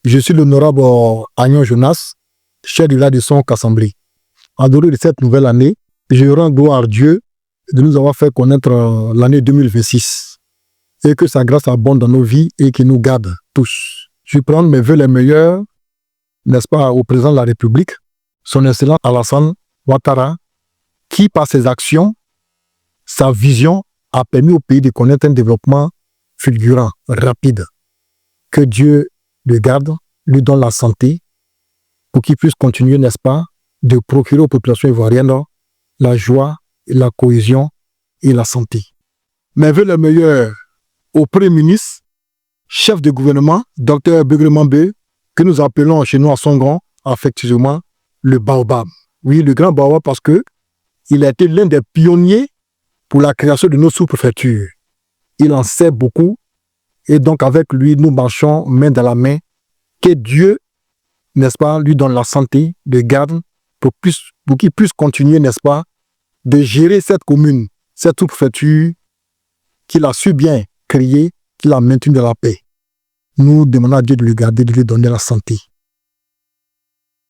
Je suis l'honorable Agnon Jonas, chef du village de Son-Cassamblé. En dehors de cette nouvelle année, je rends gloire à Dieu de nous avoir fait connaître l'année 2026 et que sa grâce abonde dans nos vies et qu'il nous garde tous. Je prends mes vœux les meilleurs, n'est-ce pas, au président de la République, son excellence Alassane Ouattara, qui par ses actions, sa vision a permis au pays de connaître un développement fulgurant, rapide. Que Dieu le garde, lui donne la santé pour qu'il puisse continuer, n'est-ce pas, de procurer aux populations ivoiriennes la joie, la cohésion et la santé. Mes vœux les meilleurs au Premier ministre, chef de gouvernement, Dr Beugre Mambé, que nous appelons chez nous à Songon, affectueusement, le Baobab. Oui, le grand Baobab parce que il a été l'un des pionniers pour la création de nos sous-préfectures. Il en sait beaucoup et donc avec lui, nous marchons main dans la main. Que Dieu, n'est-ce pas, lui donne la santé, le garde pour qu'il puisse continuer, n'est-ce pas, de gérer cette commune, cette sous-préfecture qu'il a su bien créer, qu'il a maintenu dans la paix. Nous demandons à Dieu de le garder, de lui donner la santé.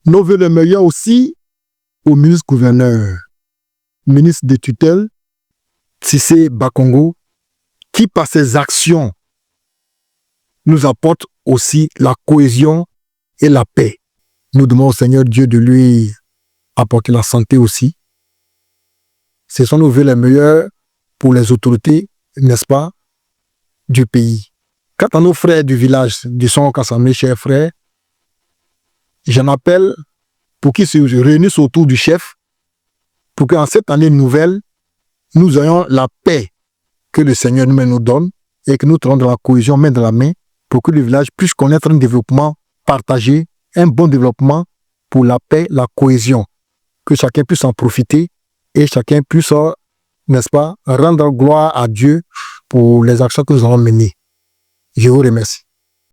Nous voulons le meilleur aussi au ministre-gouverneur, ministre de tutelle, Tissé Bakongo, qui par ses actions nous apporte aussi la cohésion et la paix. Nous demandons au Seigneur Dieu de lui apporter la santé aussi. Ce sont nos vœux les meilleurs pour les autorités, n'est-ce pas, du pays. Quant à nos frères du village du Son-Cassamblé, chers frères, j'en appelle pour qu'ils se réunissent autour du chef, pour qu'en cette année nouvelle, nous ayons la paix que le Seigneur nous donne et que nous travaillons dans la cohésion main dans la main pour que le village puisse connaître un développement partagé, un bon développement pour la paix, la cohésion, que chacun puisse en profiter et chacun puisse, n'est-ce pas, rendre gloire à Dieu pour les actions que nous avons menées. Je vous remercie.